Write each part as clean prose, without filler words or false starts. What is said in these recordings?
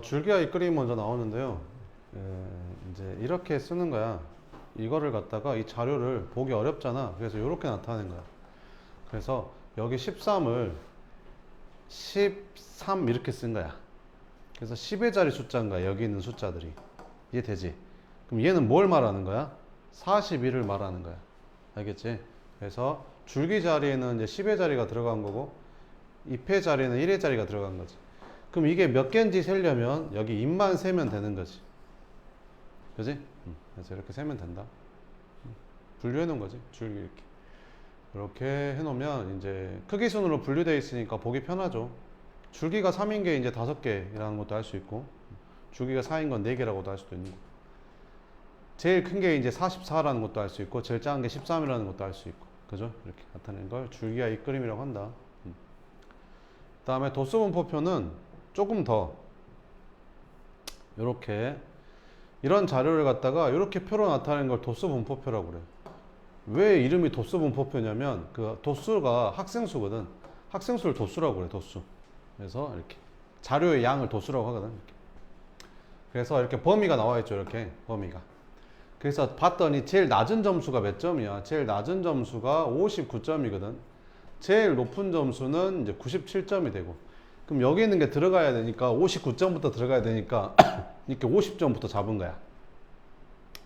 줄기와 이끌림이 먼저 나오는데요. 이제 이렇게 쓰는 거야. 이거를 갖다가 이 자료를 보기 어렵잖아. 그래서 이렇게 나타내는 거야. 그래서 여기 13을 13 이렇게 쓴 거야. 그래서 10의 자리 숫자인 거야. 여기 있는 숫자들이. 이해되지? 그럼 얘는 뭘 말하는 거야? 41을 말하는 거야. 알겠지? 그래서 줄기 자리에는 이제 10의 자리가 들어간 거고, 잎의 자리에는 1의 자리가 들어간 거지. 그럼 이게 몇 개인지 세려면 여기 잎만 세면 되는 거지. 그지? 그래서 이렇게 세면 된다. 분류해 놓은 거지. 줄기 이렇게. 이렇게 해 놓으면 이제 크기 순으로 분류되어 있으니까 보기 편하죠. 줄기가 3인 게 이제 5개라는 것도 할 수 있고, 줄기가 4인 건 4개라고도 할 수도 있는 거. 제일 큰 게 이제 44라는 것도 알 수 있고, 제일 작은 게 13이라는 것도 알 수 있고. 그죠? 이렇게 나타내는 걸 줄기와 이끌림이라고 한다. 그 다음에 도수분포표는 조금 더 이렇게 이런 자료를 갖다가 이렇게 표로 나타내는 걸 도수분포표라고 그래. 왜 이름이 도수분포표냐면 그 도수가 학생수거든. 학생수를 도수라고 그래. 도수. 그래서 이렇게 자료의 양을 도수라고 하거든. 이렇게. 그래서 이렇게 범위가 나와 있죠. 이렇게 범위가. 그래서 봤더니 제일 낮은 점수가 몇 점이야? 제일 낮은 점수가 59점이거든. 제일 높은 점수는 이제 97점이 되고. 그럼 여기 있는 게 들어가야 되니까 59점부터 들어가야 되니까 이렇게 50점부터 잡은 거야.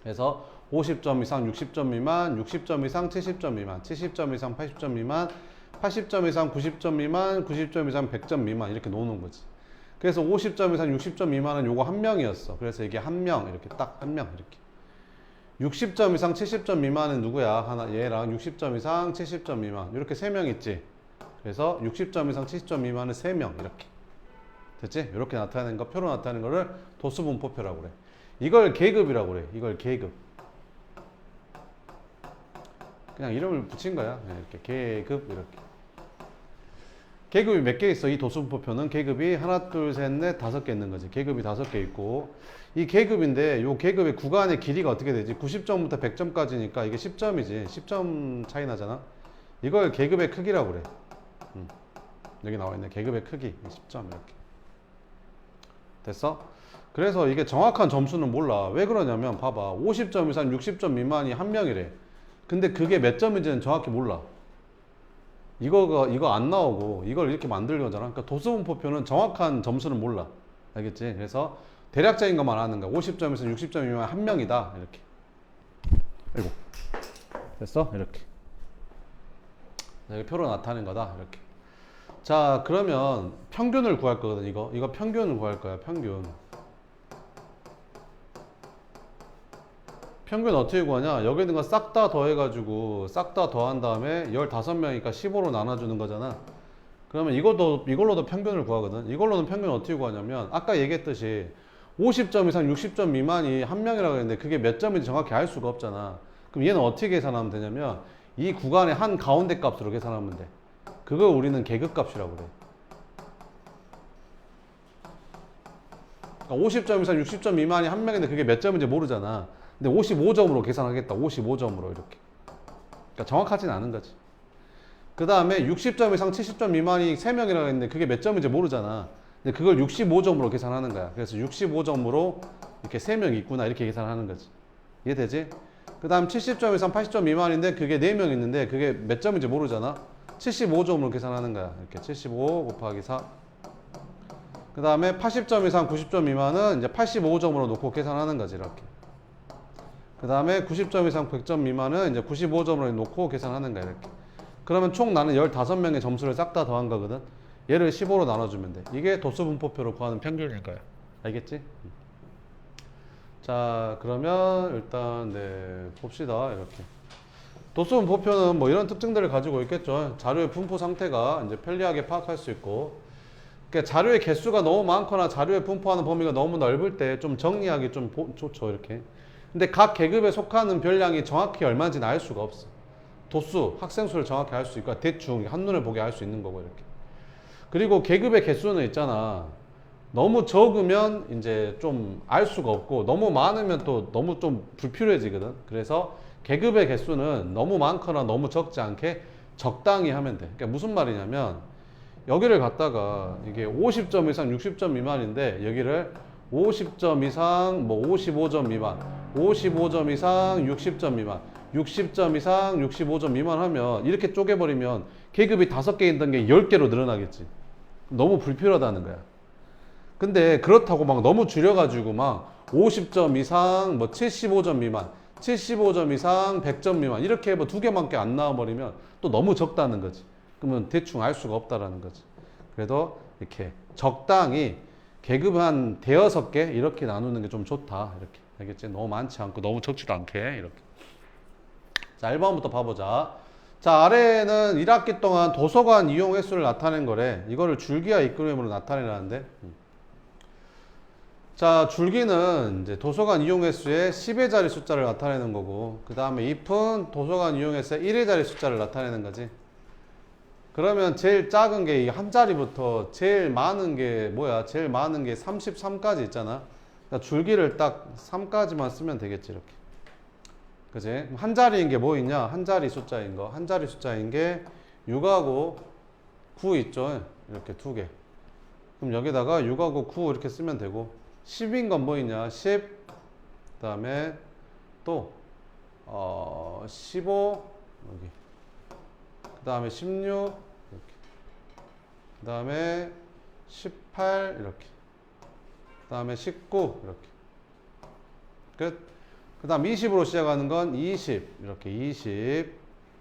그래서 50점 이상 60점 미만, 60점 이상 70점 미만, 70점 이상 80점 미만, 80점 이상 90점 미만, 90점 이상 100점 미만 이렇게 놓는 거지. 그래서 50점 이상 60점 미만은 요거 한 명이었어. 그래서 이게 한 명 이렇게 딱 한 명 이렇게. 60점 이상 70점 미만은 누구야? 하나 얘랑 60점 이상 70점 미만 이렇게 3명 있지. 그래서 60점 이상 70점 미만은 3명 이렇게. 됐지? 이렇게 나타내는 거, 표로 나타내는 거를 도수분포표라고 그래. 이걸 계급이라고 그래. 이걸 계급. 그냥 이름을 붙인 거야. 이렇게 계급 이렇게. 계급이 몇 개 있어? 이 도수분포표는 계급이 하나, 둘, 셋, 넷, 5개 있는 거지. 계급이 5개 있고 이 계급인데 이 계급의 구간의 길이가 어떻게 되지? 90점부터 100점까지니까 이게 10점이지. 10점 차이 나잖아. 이걸 계급의 크기라고 그래. 여기 나와 있네. 계급의 크기 10점 이렇게. 됐어? 그래서 이게 정확한 점수는 몰라. 왜 그러냐면 봐봐. 50점 이상 60점 미만이 한 명이래. 근데 그게 몇 점인지는 정확히 몰라. 이거 안 나오고 이걸 이렇게 만들 거잖아. 그러니까 도수분포표는 정확한 점수는 몰라. 알겠지? 그래서 대략적인 것만 아는 거야. 50점에서 60점 미만 한 명이다. 이렇게. 아이고. 됐어? 이렇게. 이렇게 표로 나타낸 거다. 이렇게. 자, 그러면 평균을 구할 거거든. 이거 평균을 구할 거야. 평균. 평균 어떻게 구하냐? 여기 있는 거 싹 다 더해가지고 싹 다 더한 다음에 15명이니까 15로 나눠주는 거잖아. 그러면 이걸로도 평균을 구하거든. 이걸로는 평균 어떻게 구하냐면 아까 얘기했듯이 50점 이상 60점 미만이 한 명이라고 했는데 그게 몇 점인지 정확히 알 수가 없잖아. 그럼 얘는 어떻게 계산하면 되냐면 이 구간의 한 가운데 값으로 계산하면 돼. 그걸 우리는 계급값이라고 그래. 그러니까 50점 이상 60점 미만이 한 명인데 그게 몇 점인지 모르잖아. 근데 55점으로 계산하겠다. 55점으로 이렇게. 그러니까 정확하진 않은 거지. 그 다음에 60점 이상 70점 미만이 3명이라고 했는데 그게 몇 점인지 모르잖아. 근데 그걸 65점으로 계산하는 거야. 그래서 65점으로 이렇게 3명이 있구나 이렇게 계산하는 거지. 이해되지? 그 다음 70점 이상 80점 미만인데 그게 4명 있는데 그게 몇 점인지 모르잖아. 75점으로 계산하는 거야. 이렇게 75 곱하기 4. 그 다음에 80점 이상 90점 미만은 이제 85점으로 놓고 계산하는 거지. 이렇게. 그 다음에 90점 이상 100점 미만은 이제 95점으로 놓고 계산하는 거야. 이렇게. 그러면 총 나는 15명의 점수를 싹 다 더한 거거든. 얘를 15로 나눠주면 돼. 이게 도수분포표로 구하는 평균일 거야. 알겠지? 자, 그러면 일단 봅시다. 이렇게. 도수분포표는 뭐 이런 특징들을 가지고 있겠죠. 자료의 분포 상태가 이제 편리하게 파악할 수 있고, 그러니까 자료의 개수가 너무 많거나 자료에 분포하는 범위가 너무 넓을 때 좀 정리하기 좀 좋죠. 이렇게. 근데 각 계급에 속하는 별량이 정확히 얼마인지는 알 수가 없어. 도수, 학생수를 정확히 알 수 있고 대충 한눈에 보게 알 수 있는 거고 이렇게. 그리고 계급의 개수는 있잖아. 너무 적으면 이제 좀 알 수가 없고 너무 많으면 또 너무 좀 불필요해지거든. 그래서 계급의 개수는 너무 많거나 너무 적지 않게 적당히 하면 돼. 그러니까 무슨 말이냐면 여기를 갖다가 이게 50점 이상 60점 미만인데 여기를 50점 이상 뭐 55점 미만 55점 이상 60점 미만 60점 이상 65점 미만 하면 이렇게 쪼개버리면 계급이 5개 있던 게 10개로 늘어나겠지. 너무 불필요하다는 거야. 근데 그렇다고 막 너무 줄여가지고 막 50점 이상 뭐 75점 미만 75점 이상 100점 미만 이렇게 뭐 2개밖에 안 나와버리면 또 너무 적다는 거지. 그러면 대충 알 수가 없다라는 거지. 그래도 이렇게 적당히 계급 한 5개 이렇게 나누는 게 좀 좋다. 이렇게 알겠지? 너무 많지 않고 너무 적지도 않게 이렇게. 자, 1번부터 봐보자. 자, 아래에는 1학기 동안 도서관 이용 횟수를 나타낸 거래. 이거를 줄기와 입그램으로 나타내라는데. 자, 줄기는 이제 도서관 이용 횟수의 10의 자리 숫자를 나타내는 거고, 그 다음에 잎은 도서관 이용 횟수의 1의 자리 숫자를 나타내는 거지. 그러면 제일 작은 게 이 한 자리부터 제일 많은 게 뭐야? 제일 많은 게 33까지 있잖아. 그러니까 줄기를 딱 3까지만 쓰면 되겠지, 이렇게. 그지? 한 자리인 게 뭐 있냐? 한 자리 숫자인 거. 한 자리 숫자인 게 6하고 9 있죠? 이렇게 2개. 그럼 여기다가 6하고 9 이렇게 쓰면 되고, 10인 건 뭐 있냐? 10, 그 다음에 또, 15, 여기. 그 다음에 16, 이렇게. 그 다음에 18, 이렇게. 그 다음에 19, 이렇게. 끝. 그 다음 20으로 시작하는 건 20, 이렇게 20. 그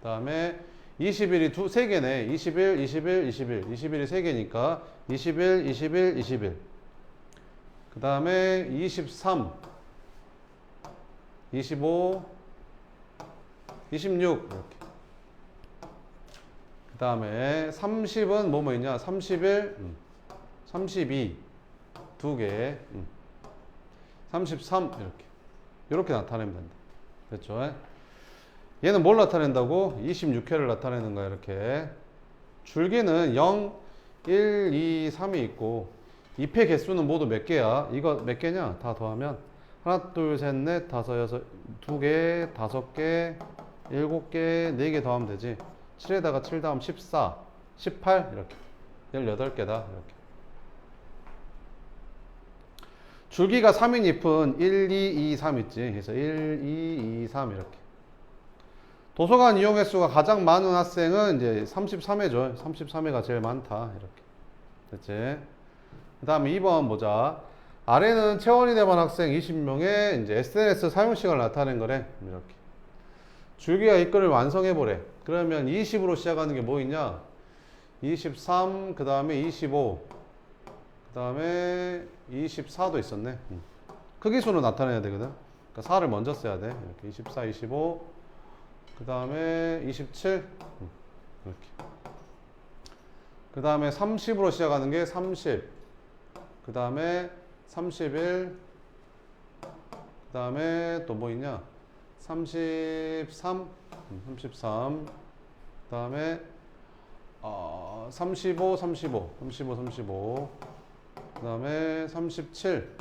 다음에 21이 3개네. 21, 21, 21. 21이 3개니까 21, 21, 21. 그 다음에 23, 25, 26 이렇게. 그 다음에 30은 뭐뭐 있냐? 31, 32 2개, 33 이렇게 나타내면 된다. 됐죠? 얘는 뭘 나타낸다고? 26회를 나타내는 거야. 이렇게 줄기는 0, 1, 2, 3이 있고 잎의 개수는 모두 몇 개야? 이거 몇 개냐? 다 더하면 하나, 둘, 셋, 넷, 다섯, 여섯, 2개, 5개, 7개, 4개 더하면 되지. 7에다가 7 더하면 14, 18 이렇게 18개다. 이렇게. 줄기가 3인 잎은 1, 2, 2, 3 있지. 그래서 1, 2, 2, 3 이렇게. 도서관 이용 횟수가 가장 많은 학생은 이제 33회죠. 33회가 제일 많다. 이렇게. 됐지? 그 다음에 2번 보자. 아래는 체원이 대반 학생 20명의 이제 SNS 사용 시간을 나타낸 거래. 이렇게. 줄기와 입글을 완성해 보래. 그러면 20으로 시작하는 게 뭐 있냐? 23, 그 다음에 25, 그 다음에 24도 있었네. 크기수로 나타내야 되거든. 그러니까 4를 먼저 써야 돼. 이렇게 24, 25, 그 다음에 27, 이렇게. 그 다음에 30으로 시작하는 게 30, 그 다음에 31, 그 다음에 또 뭐 있냐? 33, 33, 그 다음에 35, 35, 35, 35, 그 다음에 37,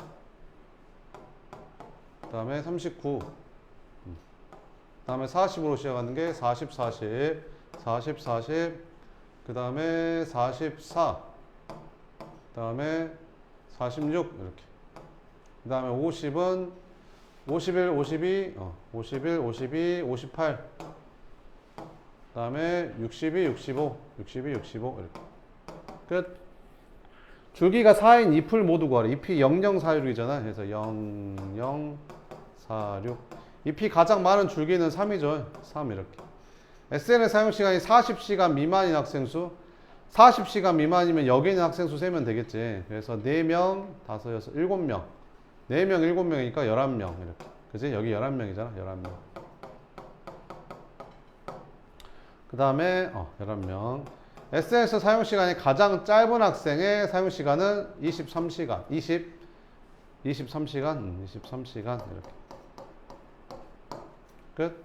그 다음에 39, 그 다음에 40으로 시작하는 게 40, 40, 40, 40, 그 다음에 44, 그 다음에 46 이렇게. 그 다음에 50은 51, 52, 51, 52, 58. 그 다음에 62, 65, 62, 65 이렇게. 끝. 줄기가 4인 잎을 모두 구하래. 잎이 0046이잖아. 그래서 0046. 잎이 가장 많은 줄기는 3이죠. 3 이렇게. SNS 사용 시간이 40시간 미만인 학생 수. 40시간 미만이면 여기 있는 학생 수 세면 되겠지. 그래서 4명, 5, 6, 7명. 4명, 7명이니까 11명. 이렇게. 그지? 여기 11명이잖아. 11명. 그 다음에, 11명. SNS 사용 시간이 가장 짧은 학생의 사용 시간은 23시간. 23시간? 23시간. 이렇게. 끝.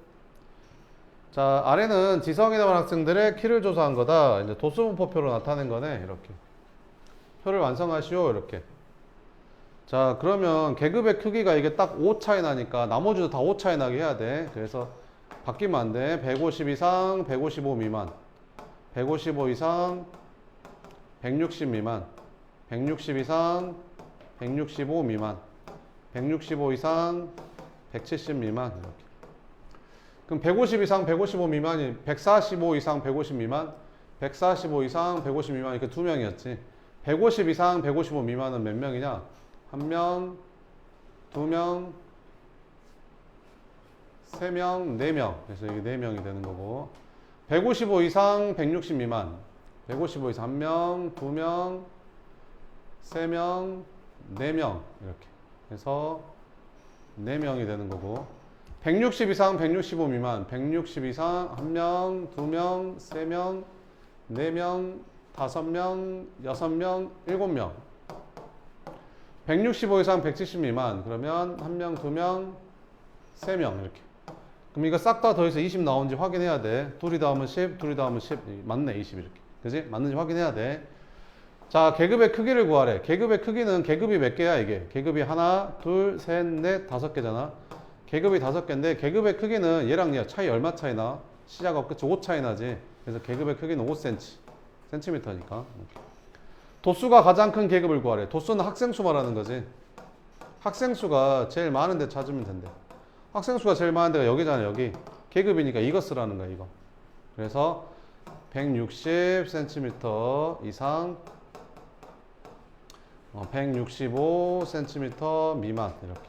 자, 아래는 지성이 남은 학생들의 키를 조사한 거다. 이제 도수분포표로 나타낸 거네. 이렇게. 표를 완성하시오. 이렇게. 자, 그러면 계급의 크기가 이게 딱 5 차이 나니까 나머지도 다 5 차이 나게 해야 돼. 그래서 바뀌면 안 돼. 150 이상, 155 미만. 155 이상, 160 미만, 160 이상, 165 미만, 165 이상, 170 미만 이렇게. 그럼 150 이상, 155 미만이 145 이상, 150 미만, 145 이상, 150 미만 이렇게 두 명이었지. 150 이상, 155 미만은 몇 명이냐? 한 명, 두 명, 세 명, 네 명. 그래서 이게 네 명이 되는 거고. 155 이상, 160 미만. 155 이상 한 명, 두 명, 세 명, 네 명 이렇게. 그래서 네 명이 되는 거고. 160 이상, 165 미만. 160 이상 한 명, 두 명, 세 명, 네 명, 다섯 명, 여섯 명, 일곱 명. 165 이상 170 미만. 그러면 한 명, 두 명, 세 명 이렇게. 그럼 이거 싹 다 더해서 20 나오는지 확인해야 돼. 둘이 더하면 10, 둘이 더하면 10. 맞네, 20 이렇게. 그지? 맞는지 확인해야 돼. 자, 계급의 크기를 구하래. 계급의 크기는 계급이 몇 개야, 이게? 계급이 하나, 둘, 셋, 넷, 다섯 개잖아. 계급이 다섯 개인데 계급의 크기는 얘랑 얘 차이 얼마 차이 나? 시작하고 끝이 5 차이 나지. 그래서 계급의 크기는 5cm. 센티미터니까. 도수가 가장 큰 계급을 구하래. 도수는 학생수 말하는 거지. 학생수가 제일 많은 데 찾으면 된대. 학생수가 제일 많은 데가 여기잖아, 여기. 계급이니까 이거 쓰라는 거야, 이거. 그래서 160cm 이상, 165cm 미만 이렇게.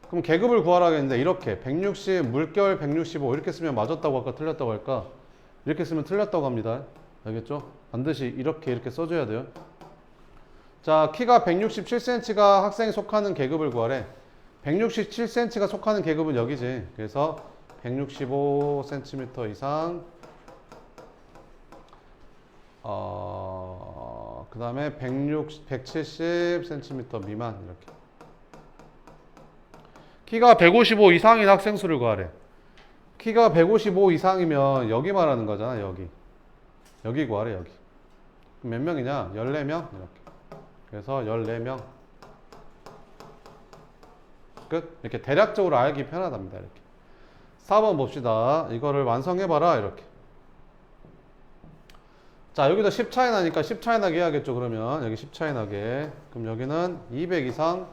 그럼 계급을 구하라겠는데 이렇게 160 물결 165 이렇게 쓰면 맞았다고 할까 틀렸다고 할까? 이렇게 쓰면 틀렸다고 합니다. 알겠죠? 반드시 이렇게 써줘야 돼요. 자, 키가 167cm가 학생이 속하는 계급을 구하래. 167cm가 속하는 계급은 여기지. 그래서 165cm 이상, 그 다음에 170cm 미만 이렇게. 키가 155 이상인 학생 수를 구하래. 키가 155 이상이면 여기 말하는 거잖아, 여기. 여기 구하래, 여기. 그럼 몇 명이냐? 14명? 이렇게. 그래서 14명. 끝. 이렇게 대략적으로 알기 편하답니다, 이렇게. 4번 봅시다. 이거를 완성해봐라, 이렇게. 자, 여기도 10 차이 나니까 10 차이 나게 해야겠죠, 그러면. 여기 10 차이 나게. 그럼 여기는 200 이상,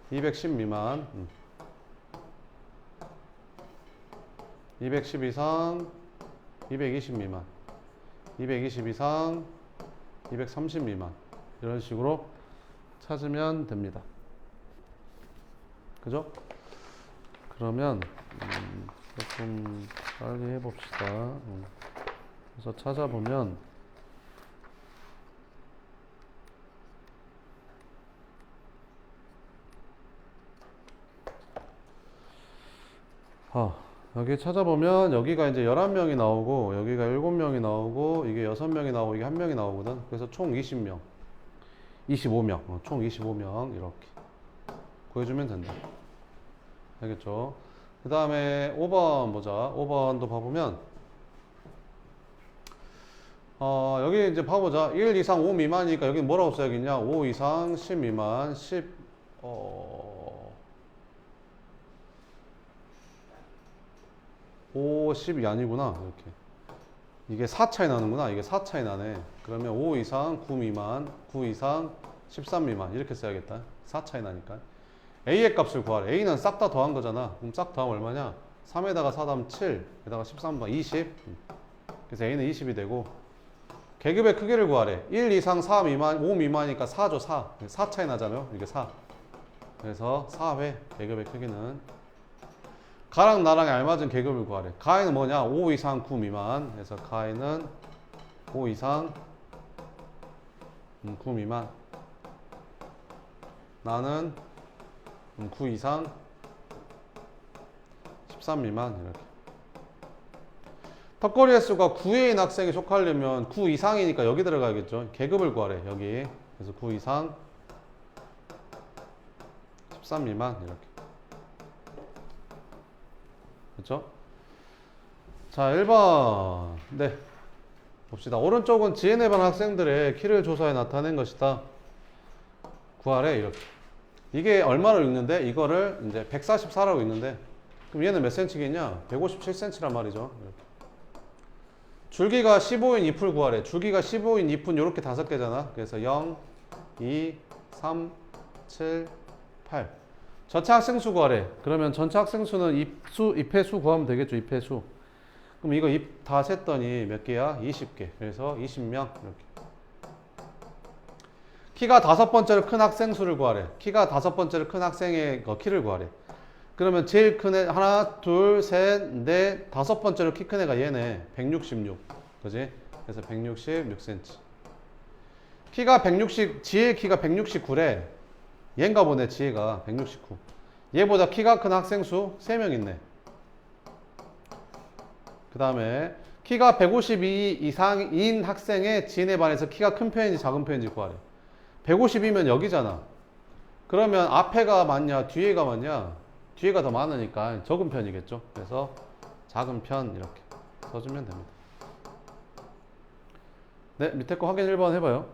210 미만. 210 이상, 220 미만. 220 이상, 230 미만. 이런 식으로 찾으면 됩니다. 그죠? 그러면 조금 빨리 해봅시다. 그래서 찾아보면 여기 찾아보면 여기가 이제 11명이 나오고 여기가 7명이 나오고 이게 6명이 나오고 이게 1명이 나오거든. 그래서 총 20명 25명 총 25명 이렇게 구해주면 된다. 알겠죠? 그 다음에 5번 보자. 5번도 봐보면 여기 이제 봐보자. 1 이상 5 미만이니까 여기 뭐라고 써야겠냐? 5 이상 10 미만 10이 아니구나. 이렇게. 이게 4 차이 나는구나. 이게 4 차이 나네. 그러면 5 이상 9 미만, 9 이상 13 미만. 이렇게 써야겠다. 4 차이 나니까. A의 값을 구하래. A는 싹 다 더한 거잖아. 그럼 싹 더하면 얼마냐? 3에다가 4 더하면 7, 에다가 13번 20. 그래서 A는 20이 되고, 계급의 크기를 구하래. 1 이상 4 미만, 5 미만이니까 4죠, 4. 4 차이 나잖아요. 이게 4. 그래서 4회 계급의 크기는. 가랑 나랑에 알맞은 계급을 구하래. 가에는 뭐냐? 5 이상 9 미만. 그래서 가에는 5 이상 9 미만. 나는 9 이상 13 미만. 이렇게. 턱걸이 횟수가 9인 학생이 속하려면 9 이상이니까 여기 들어가야겠죠. 계급을 구하래. 여기. 그래서 9 이상 13 미만. 이렇게. 그렇죠? 자, 1번. 네. 봅시다. 오른쪽은 지혜내반 학생들의 키를 조사해 나타낸 것이다. 구하래. 이렇게. 이게 얼마로 읽는데? 이거를 이제 144라고 읽는데, 그럼 얘는 몇 cm겠냐? 157cm란 말이죠. 이렇게. 줄기가 15인 잎을 구하래. 줄기가 15인 잎은 요렇게 5개잖아. 그래서 0, 2, 3, 7, 8. 전체 학생수 구하래. 그러면 전체 학생수는 잎의 수 구하면 되겠죠. 잎의 수. 그럼 이거 잎 다 셌더니 몇 개야? 20개. 그래서 20명 이렇게. 키가 5번째로 큰 학생 수를 구하래. 키가 5번째로 큰 학생의 키를 구하래. 그러면 제일 큰 애 하나, 둘, 셋, 넷, 5번째로 키 큰 애가 얘네. 166. 그지? 그래서 166cm. 키가 160, 지혜 키가 169래. 얘인가 보네, 지혜가 169. 얘보다 키가 큰 학생 수 3명 있네. 그 다음에 키가 152 이상인 학생의 지인에 반해서 키가 큰 편인지 작은 편인지 구하래. 150이면 여기잖아. 그러면 앞에가 많냐 뒤에가 많냐? 뒤에가 더 많으니까 적은 편이겠죠. 그래서 작은 편 이렇게 써주면 됩니다. 네, 밑에 거 확인 1번 해봐요.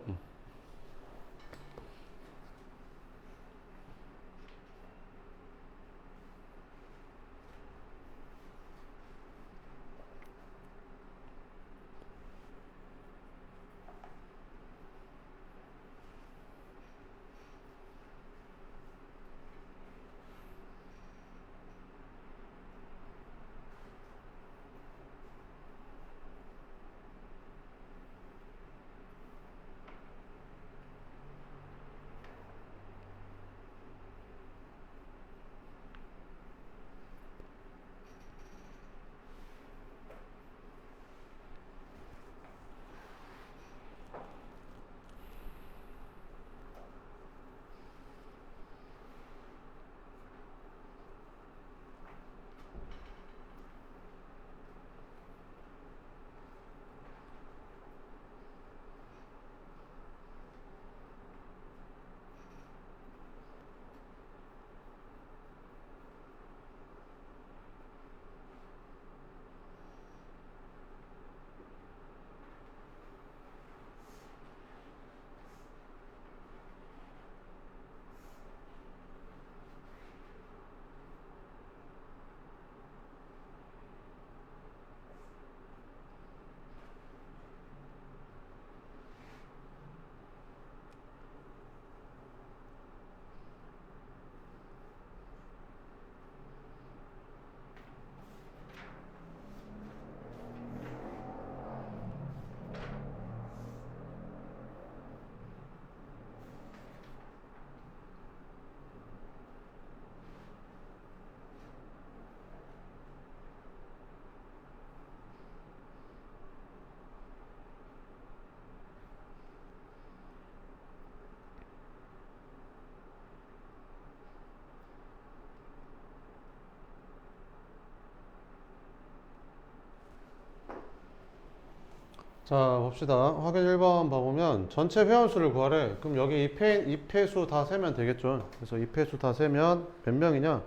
자, 봅시다. 확인 1번 봐보면 전체 회원수를 구하래. 그럼 여기 입회수 다 세면 되겠죠. 그래서 입회수 다 세면 몇 명이냐?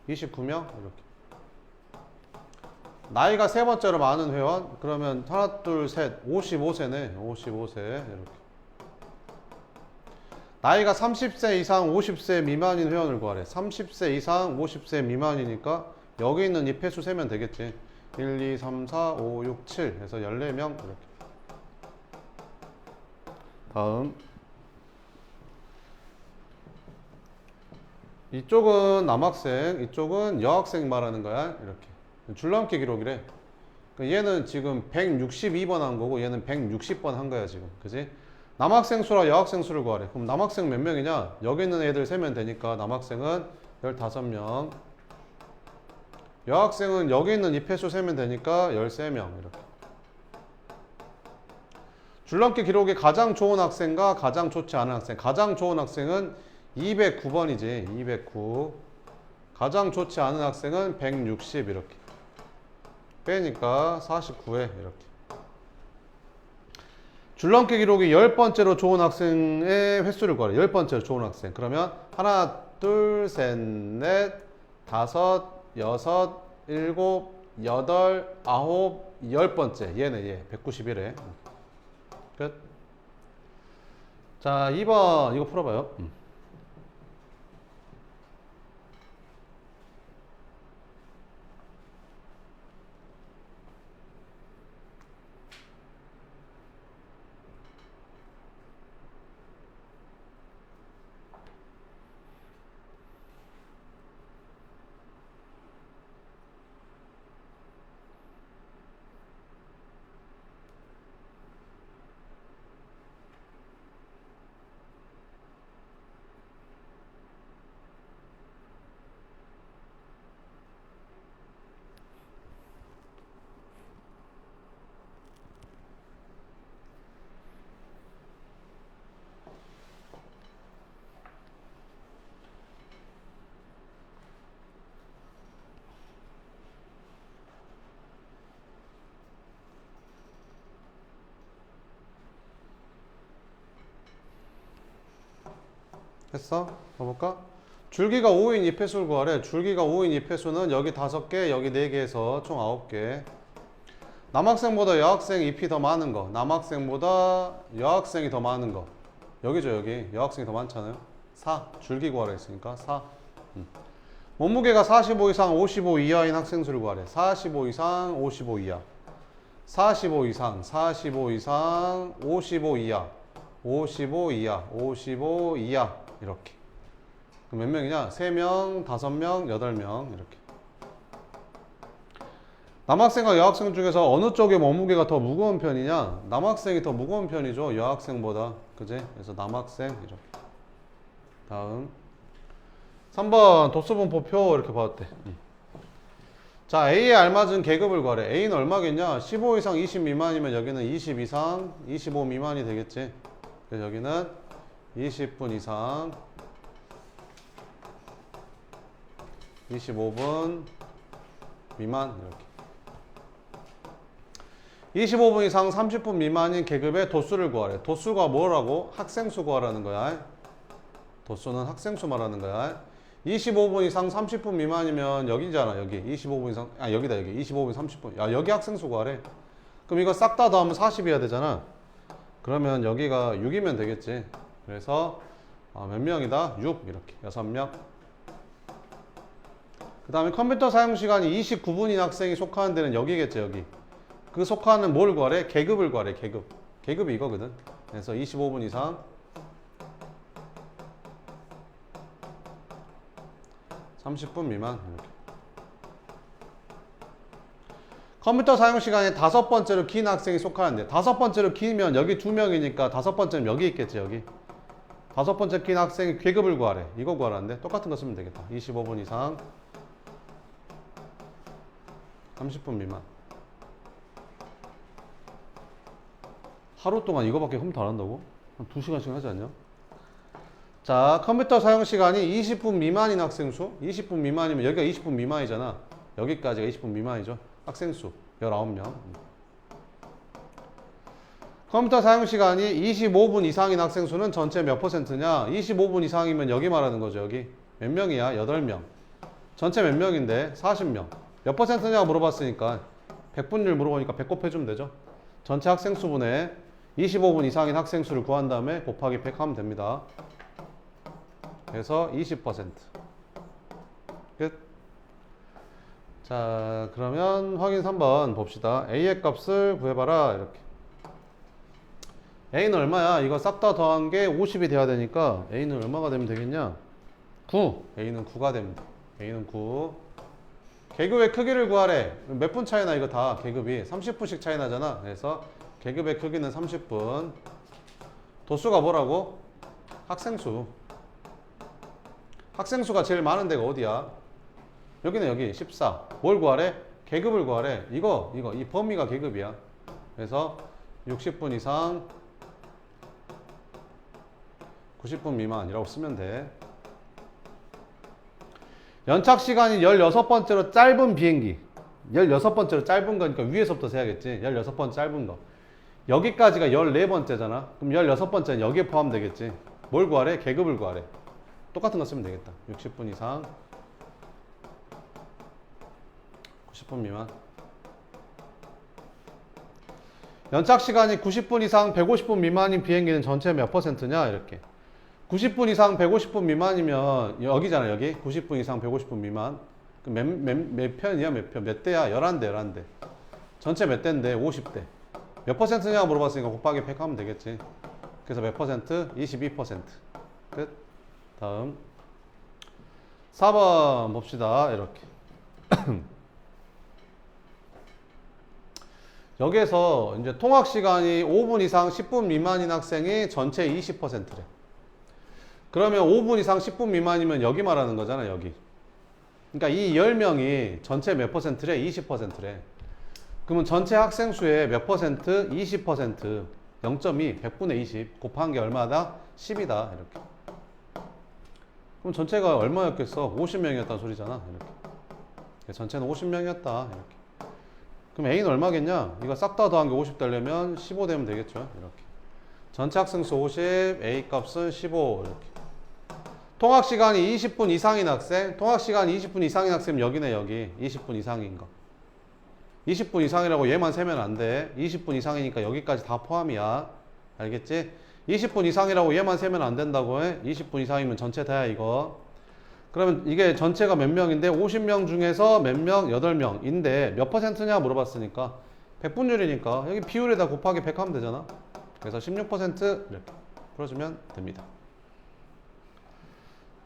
29명? 이렇게. 나이가 세 번째로 많은 회원? 그러면 하나, 둘, 셋. 55세네. 55세. 이렇게. 나이가 30세 이상 50세 미만인 회원을 구하래. 30세 이상 50세 미만이니까 여기 있는 입회수 세면 되겠지. 1, 2, 3, 4, 5, 6, 7 해서 14명 이렇게. 다음 이쪽은 남학생, 이쪽은 여학생 말하는 거야. 이렇게 줄넘기 기록이래. 얘는 지금 162번 한 거고 얘는 160번 한 거야 지금. 그지? 남학생 수랑 여학생 수를 구하래. 그럼 남학생 몇 명이냐? 여기 있는 애들 세면 되니까 남학생은 15명, 여학생은 여기 있는 입회수 세면 되니까 13명 이렇게. 줄넘기 기록이 가장 좋은 학생과 가장 좋지 않은 학생. 가장 좋은 학생은 209번이지. 209. 가장 좋지 않은 학생은 160 이렇게. 빼니까 49회 이렇게. 줄넘기 기록이 10번째로 좋은 학생의 횟수를 구하래. 10번째로 좋은 학생. 그러면 하나, 둘, 셋, 넷, 다섯, 여섯, 일곱, 여덟, 아홉, 10번째. 얘네 얘. 191회. 끝. 자, 2번 이거 풀어봐요. 했어? 봐볼까? 줄기가 5인 2패수를 구하래. 줄기가 5인 2패수는 여기 5개, 여기 4개에서 총 9개. 남학생보다 여학생 잎이 더 많은 거. 남학생보다 여학생이 더 많은 거. 여기죠, 여기. 여학생이 더 많잖아요. 4. 줄기 구하라 했으니까 4. 몸무게가 45 이상 55 이하인 학생 수를 구하래. 45 이상 55 이하. 45 이상, 45 이상, 55 이하. 55 이하, 55 이하. 이렇게. 그럼 몇 명이냐? 3명, 5명, 8명. 이렇게. 남학생과 여학생 중에서 어느 쪽의 몸무게가 더 무거운 편이냐? 남학생이 더 무거운 편이죠. 여학생보다. 그지? 그래서 남학생. 이렇게. 다음. 3번 도수분포표 이렇게 받았대. 자, A에 알맞은 계급을 구하래. A는 얼마겠냐? 15 이상 20 미만이면 여기는 20 이상 25 미만이 되겠지. 그래서 여기는 20분 이상 25분 미만 이렇게. 25분 이상 30분 미만인 계급의 도수를 구하래. 도수가 뭐라고? 학생수 구하라는 거야. 도수는 학생수 말하는 거야. 25분 이상 30분 미만이면 여기잖아. 여기 25분 이상 여기다 여기 25분 30분. 야, 여기 학생수 구하래. 그럼 이거 싹 다 더하면 40이어야 되잖아. 그러면 여기가 6이면 되겠지. 그래서 몇 명이다? 6 이렇게 6명. 그 다음에 컴퓨터 사용 시간이 29분인 학생이 속하는 데는 여기겠지. 여기. 그 속하는 뭘 구하래? 계급을 구하래. 계급. 계급이 이거거든. 그래서 25분 이상 30분 미만 이렇게. 컴퓨터 사용 시간이 5번째로 긴 학생이 속하는데 5번째로 길면 여기 2명이니까 5번째는 여기 있겠지. 여기 5번째 긴 학생이 계급을 구하래. 이거 구하라는데 똑같은 거 쓰면 되겠다. 25분 이상 30분 미만. 하루 동안 이거밖에 컴퓨터 안 한다고? 한 2시간씩 하지 않냐? 자, 컴퓨터 사용 시간이 20분 미만인 학생 수. 20분 미만이면 여기가 20분 미만이잖아. 여기까지가 20분 미만이죠. 학생 수 19명. 컴퓨터 사용 시간이 25분 이상인 학생 수는 전체 몇 %냐? 25분 이상이면 여기 말하는 거죠. 여기 몇 명이야? 8명. 전체 몇 명인데? 40명. 몇 %냐고 물어봤으니까 100분율 물어보니까 100 곱해주면 되죠. 전체 학생 수분에 25분 이상인 학생 수를 구한 다음에 곱하기 100 하면 됩니다. 그래서 20%. 끝. 자, 그러면 확인 3번 봅시다. A의 값을 구해봐라. 이렇게. A는 얼마야? 이거 싹 다 더한 게 50이 돼야 되니까 A는 얼마가 되면 되겠냐? 9. A는 9가 됩니다. A는 9. 계급의 크기를 구하래. 몇 분 차이나 이거 다 계급이 30분씩 차이 나잖아. 그래서 계급의 크기는 30분. 도수가 뭐라고? 학생수. 학생수가 제일 많은 데가 어디야? 여기는 여기 14. 뭘 구하래? 계급을 구하래. 이거 이 범위가 계급이야. 그래서 60분 이상 90분 미만이라고 쓰면 돼. 연착 시간이 16번째로 짧은 비행기. 16번째로 짧은 거니까 위에서부터 세야겠지. 16번째 짧은 거. 여기까지가 14번째잖아. 그럼 16번째는 여기에 포함되겠지. 뭘 구하래? 계급을 구하래. 똑같은 거 쓰면 되겠다. 60분 이상 90분 미만. 연착 시간이 90분 이상 150분 미만인 비행기는 전체 몇 %냐? 이렇게. 90분 이상 150분 미만이면 여기잖아. 여기 90분 이상 150분 미만. 몇 편이야? 몇 편? 몇 대야? 11대 11대. 전체 몇 대인데? 50대. 몇 %냐고 물어봤으니까 곱하기 100 하면 되겠지. 그래서 몇 %? 22%. 끝. 다음 4번 봅시다. 이렇게. 여기에서 이제 통학 시간이 5분 이상 10분 미만인 학생이 전체 20%래. 그러면 5분 이상 10분 미만이면 여기 말하는 거잖아. 여기. 그러니까 이 10명이 전체 몇 %래? 20%래. 그러면 전체 학생 수의 몇 %? 20%. 0.2, 100분의 20 곱한 게 얼마다? 10이다. 이렇게. 그럼 전체가 얼마였겠어? 50명이었다는 소리잖아. 이렇게. 전체는 50명이었다. 이렇게. 그럼 A는 얼마겠냐? 이거 싹 다 더한 게 50 되려면 15 되면 되겠죠. 이렇게. 전체 학생 수 50, A 값은 15. 이렇게. 통학 시간이 20분 이상인 학생, 통학 시간이 20분 이상인 학생은 여기네, 여기. 20분 이상인 거. 20분 이상이라고 얘만 세면 안 돼. 20분 이상이니까 여기까지 다 포함이야. 알겠지? 20분 이상이라고 얘만 세면 안 된다고 해. 20분 이상이면 전체 다야, 이거. 그러면 이게 전체가 몇 명인데 50명 중에서 몇 명? 8명인데 몇 퍼센트냐 물어봤으니까 100분율이니까 여기 비율에다 곱하기 100 하면 되잖아. 그래서 16% 이렇게 풀어주면 됩니다.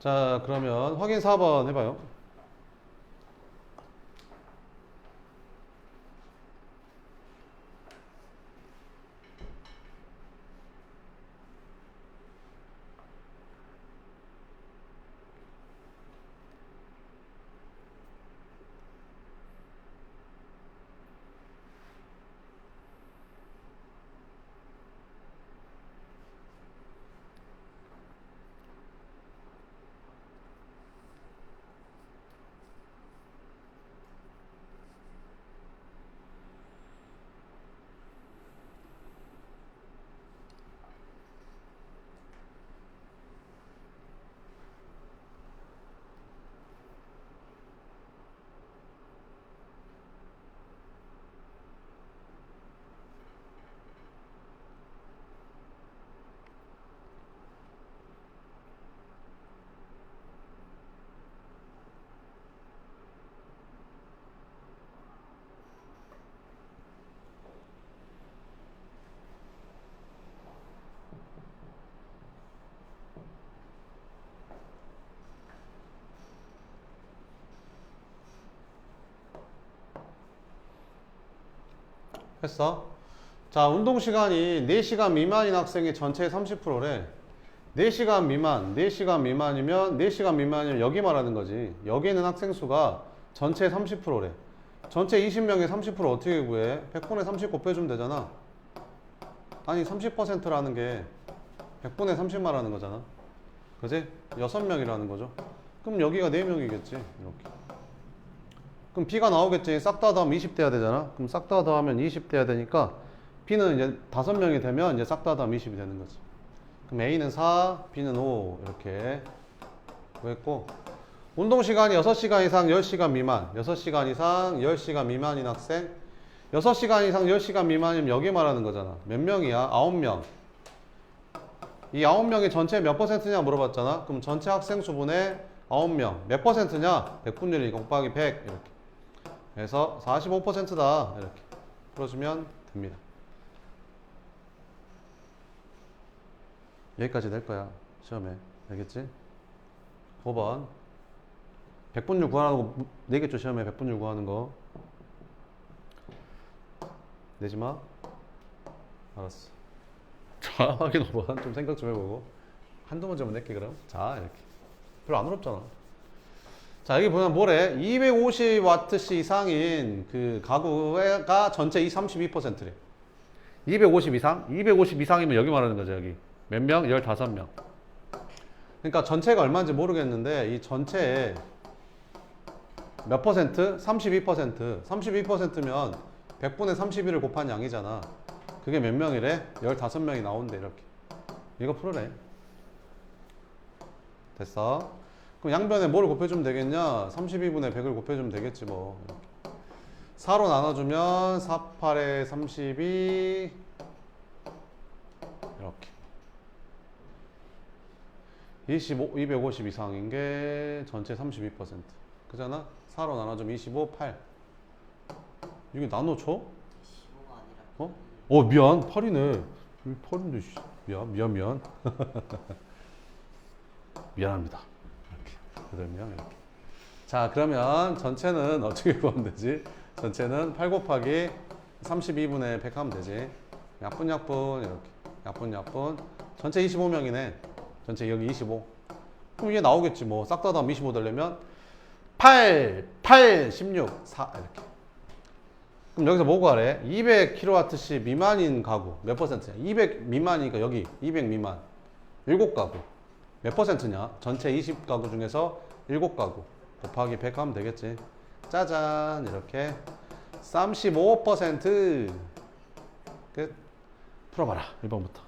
자, 그러면 확인 4번 해봐요. 했어? 자, 운동시간이 4시간 미만인 학생이 전체의 30%래. 4시간 미만, 4시간 미만이면 4시간 미만이면 여기 말하는 거지. 여기 있는 학생 수가 전체의 30%래. 전체 20명의 30% 어떻게 구해? 100분의 30 곱해주면 되잖아. 아니 30%라는 게 100분의 30 말하는 거잖아. 그지? 6명이라는 거죠. 그럼 여기가 4명이겠지. 이렇게. 그럼 B가 나오겠지. 싹 다 더하면 20 돼야 되잖아. 그럼 싹 다 더하면 20 돼야 되니까 B는 이제 5명이 되면 이제 싹 다 더하면 20이 되는 거지. 그럼 A는 4, B는 5 이렇게 구했고, 운동시간이 6시간 이상 10시간 미만, 6시간 이상 10시간 미만인 학생, 6시간 이상 10시간 미만이면 여기 말하는 거잖아. 몇 명이야? 9명. 이 9명이 전체 몇 퍼센트냐 물어봤잖아. 그럼 전체 학생 수분의 9명 몇 퍼센트냐? 100분율이니까 곱하기 100 이렇게 그래서 45%다 이렇게 풀어주면 됩니다. 여기까지 될 거야 시험에. 알겠지? 5번 100분율 구하는 거 내겠죠 시험에. 100분율 구하는 거 내지마. 알았어. 자, 확인 5번 좀 생각 좀 해보고 한두 문제만 낼게 그럼. 자, 이렇게 별로 안 어렵잖아. 자, 여기 보면 뭐래? 250와트씨 이상인 그 가구가 전체 32%래. 250 이상? 250 이상이면 여기 말하는 거죠, 여기. 몇 명? 15명. 그러니까 전체가 얼마인지 모르겠는데 이 전체에 몇 퍼센트? 32%. 32%면 100분의 31을 곱한 양이잖아. 그게 몇 명이래? 15명이 나온대, 이렇게. 이거 풀으래. 됐어? 그럼 양변에 뭐를 곱해주면 되겠냐? 32분의 100을 곱해주면 되겠지 뭐. 4로 나눠주면 4, 8에 32 이렇게 250 이상인 게 전체 32% 그잖아? 4로 나눠주면 25, 8 이게 나눠줘? 15가 아니라 어? 미안 8이네. 8인데 미안 미안합니다. 이렇게 8명 이렇게. 자, 그러면 전체는 어떻게 구하면 되지? 전체는 8 곱하기 32분의 100 하면 되지. 약분 이렇게 약분 전체 25명이네. 전체 여기 25. 그럼 이게 나오겠지 뭐. 싹 다 더하면 25 되려면 8, 16, 4 이렇게. 그럼 여기서 뭐 구하래? 200kWh 미만인 가구 몇 퍼센트냐? 200 미만이니까 여기 200 미만 7가구 몇 퍼센트냐? 전체 20가구 중에서 7가구 곱하기 100 하면 되겠지. 짜잔 이렇게 35% 끝. 풀어봐라 1번부터.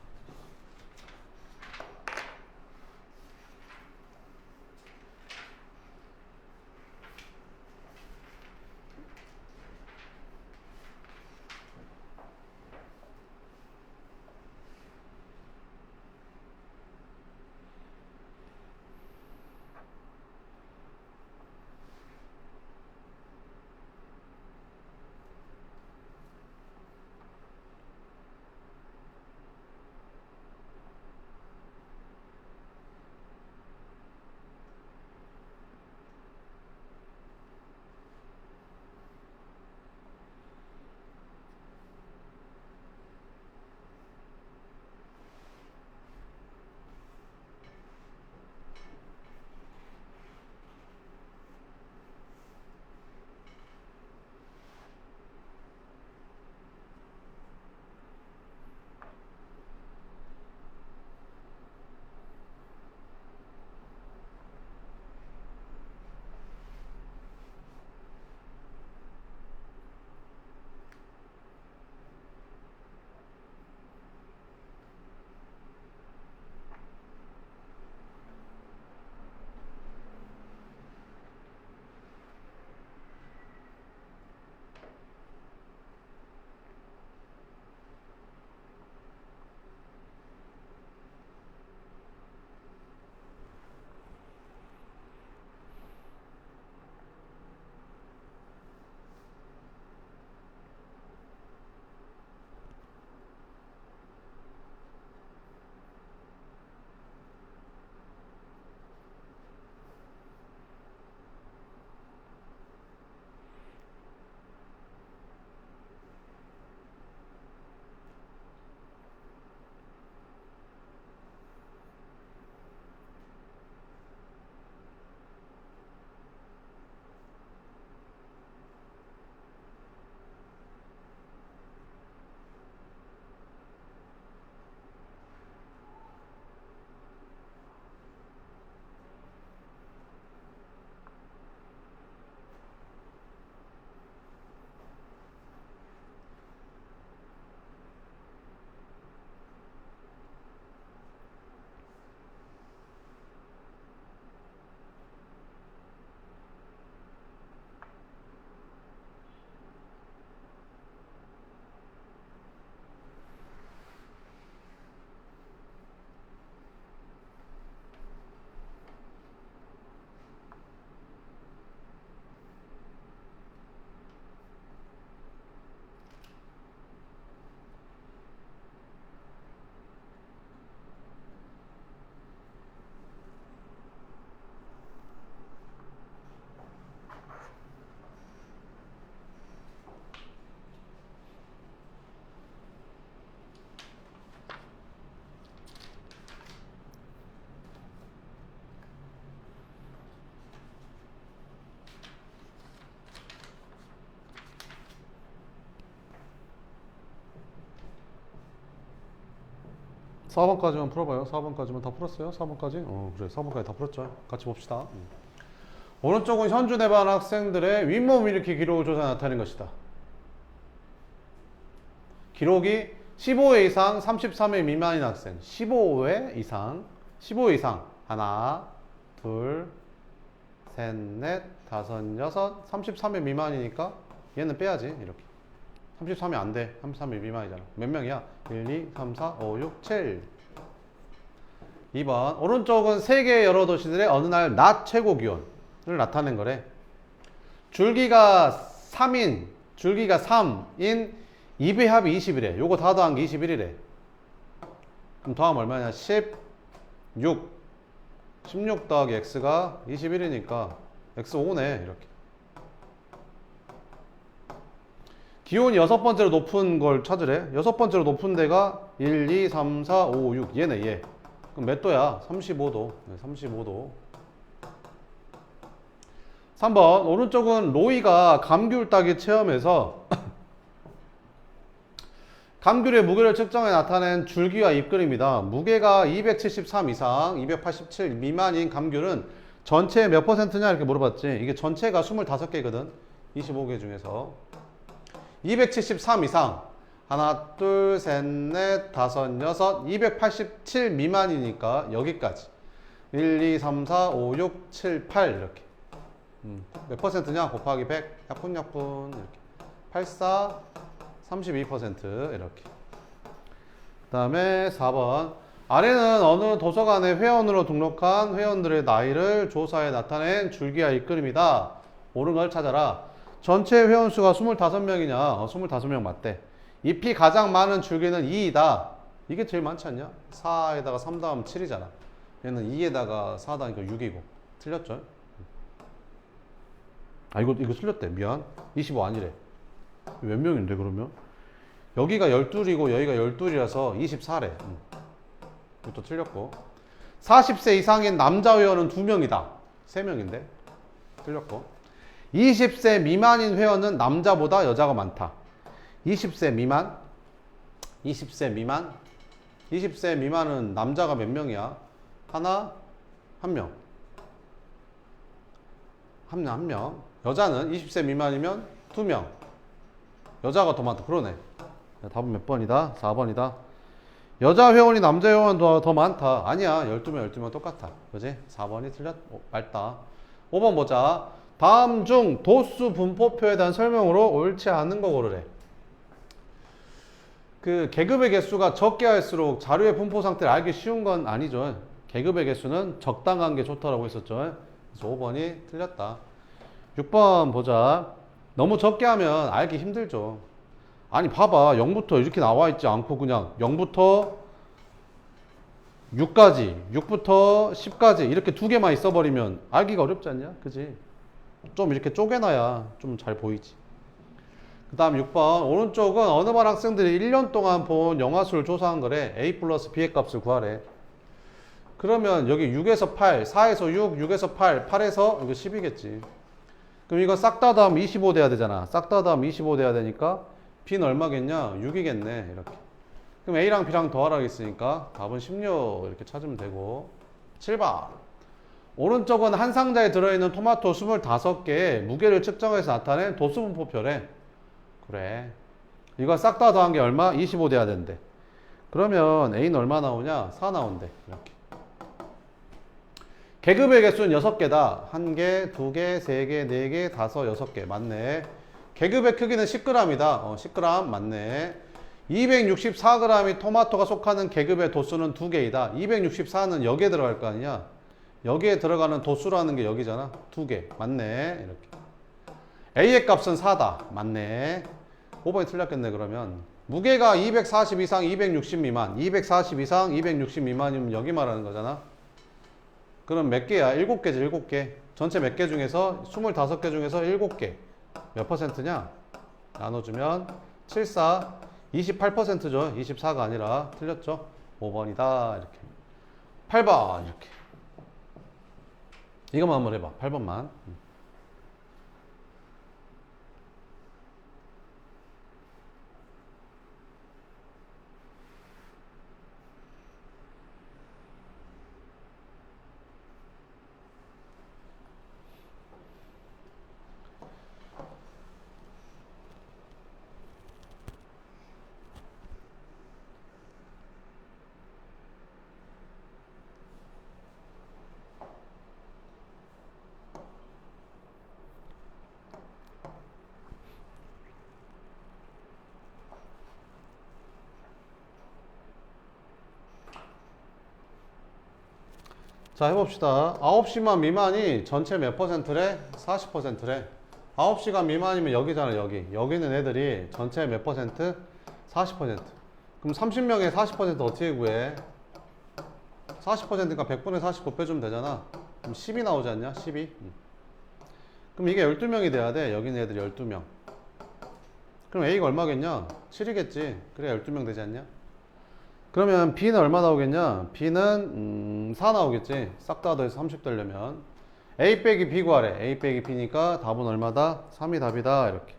4번까지만 풀어봐요. 4번까지만 다 풀었어요? 4번까지? 그래. 4번까지 다 풀었죠. 같이 봅시다. 오른쪽은 현주 내반 학생들의 윗몸 일으키 기록을 조사 나타낸 것이다. 기록이 15회 이상 33회 미만인 학생. 15회 이상. 15회 이상. 하나, 둘, 셋, 넷, 다섯, 여섯. 33회 미만이니까 얘는 빼야지. 이렇게. 33이 안 돼. 33이 미만이잖아. 몇 명이야? 1, 2, 3, 4, 5, 6, 7. 2번. 오른쪽은 세계 여러 도시들의 어느 날 낮 최고 기온을 나타낸 거래. 줄기가 3인, 줄기가 3인 2배 합이 20이래. 요거 다 더한 게 21이래. 그럼 더하면 얼마냐? 16. 16 더하기 x가 21이니까 x 5네. 이렇게. 기온이 여섯 번째로 높은 걸 찾으래. 여섯 번째로 높은 데가 1, 2, 3, 4, 5, 6. 얘네, 얘. 그럼 몇 도야? 35도. 네, 35도. 3번. 오른쪽은 로이가 감귤 따기 체험에서 감귤의 무게를 측정해 나타낸 줄기와 잎그림이다. 무게가 273 이상, 287 미만인 감귤은 전체 몇 퍼센트냐? 이렇게 물어봤지. 이게 전체가 25개거든. 25개 중에서. 273 이상. 하나, 둘, 셋, 넷, 다섯, 여섯. 287 미만이니까 여기까지. 1, 2, 3, 4, 5, 6, 7, 8 이렇게. 몇 퍼센트냐? 곱하기 100. 약분 이렇게. 84, 32% 이렇게. 그 다음에 4번. 아래는 어느 도서관의 회원으로 등록한 회원들의 나이를 조사해 나타낸 줄기와 잎그림이다. 옳은 걸 찾아라. 전체 회원수가 25명이냐? 25명 맞대. 잎이 가장 많은 줄기는 2이다. 이게 제일 많지 않냐? 4에다가 3 더하면 7이잖아. 얘는 2에다가 4 더하니까 6이고. 틀렸죠? 아, 이거 틀렸대. 미안. 25 아니래. 몇 명인데, 그러면? 여기가 12이고, 여기가 12이라서 24래. 이것도 틀렸고. 40세 이상인 남자 회원은 2명이다. 3명인데. 틀렸고. 20세 미만인 회원은 남자보다 여자가 많다. 20세 미만? 20세 미만? 20세 미만은 남자가 몇 명이야? 하나? 한 명. 한 명. 여자는 20세 미만이면 2명. 여자가 더 많다. 그러네. 답은 몇 번이다? 4번이다. 여자 회원이 남자 회원 더 많다. 아니야. 12명 똑같아. 그지? 4번이 맞다. 5번 보자. 다음 중 도수 분포표에 대한 설명으로 옳지 않은 거 고르래. 그 계급의 개수가 적게 할수록 자료의 분포 상태를 알기 쉬운 건 아니죠. 계급의 개수는 적당한 게 좋다라고 했었죠. 그래서 5번이 틀렸다. 6번 보자. 너무 적게 하면 알기 힘들죠. 아니 봐봐. 0부터 이렇게 나와 있지 않고 그냥 0부터 6까지, 6부터 10까지 이렇게 두 개만 있어버리면 알기가 어렵지 않냐? 그지? 좀 이렇게 쪼개놔야 좀 잘 보이지. 그 다음 6번. 오른쪽은 어느 반 학생들이 1년 동안 본 영화 수를 조사한 거래. A 플러스 B의 값을 구하래. 그러면 여기 6에서 8, 4에서 6, 6에서 8, 8에서 이거 10이겠지. 그럼 이거 싹 다 더하면 25 돼야 되잖아. 싹 다 더하면 25 돼야 되니까 B는 얼마겠냐? 6이겠네. 이렇게. 그럼 A랑 B랑 더하라고 했으니까 답은 16 이렇게 찾으면 되고. 7번. 오른쪽은 한 상자에 들어있는 토마토 25개의 무게를 측정해서 나타낸 도수분포표래. 그래. 이거 싹 다 더한 게 얼마? 25 돼야 된대. 그러면 A는 얼마 나오냐? 4 나온대. 이렇게. 계급의 개수는 6개다. 1개, 2개, 3개, 4개, 5, 6개. 맞네. 계급의 크기는 10g이다. 10g 맞네. 264g이 토마토가 속하는 계급의 도수는 2개이다. 264는 여기에 들어갈 거 아니냐? 여기에 들어가는 도수라는 게 여기잖아. 2개. 맞네. 이렇게. A의 값은 4다. 맞네. 5번이 틀렸겠네, 그러면. 무게가 240 이상 260 미만. 240 이상 260 미만이면 여기 말하는 거잖아. 그럼 몇 개야? 7개지, 7개. 전체 몇 개 중에서 25개 중에서 7개. 몇 퍼센트냐? 나눠주면 74, 28%죠. 24가 아니라 틀렸죠. 5번이다. 이렇게. 8번 이렇게. 이것만 한번 해봐. 8번만. 자, 해봅시다. 9시만 미만이 전체 몇 퍼센트래? 40%래. 9시간 미만이면 여기잖아, 여기. 여기 있는 애들이 전체 몇 퍼센트? 40%. 그럼 30명에 40% 어떻게 구해? 40%니까 100분의 49 빼주면 되잖아. 그럼 10이 나오지 않냐? 12. 그럼 이게 12명이 돼야 돼. 여기 있는 애들이 12명. 그럼 A가 얼마겠냐? 7이겠지. 그래 12명 되지 않냐? 그러면 B는 얼마 나오겠냐? B는 4 나오겠지. 싹 다 더해서 30 되려면 A 빼기 B 구하래. A 빼기 B니까 답은 얼마다? 3이 답이다. 이렇게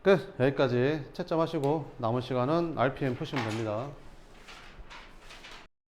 끝. 여기까지 채점하시고 남은 시간은 RPM 푸시면 됩니다.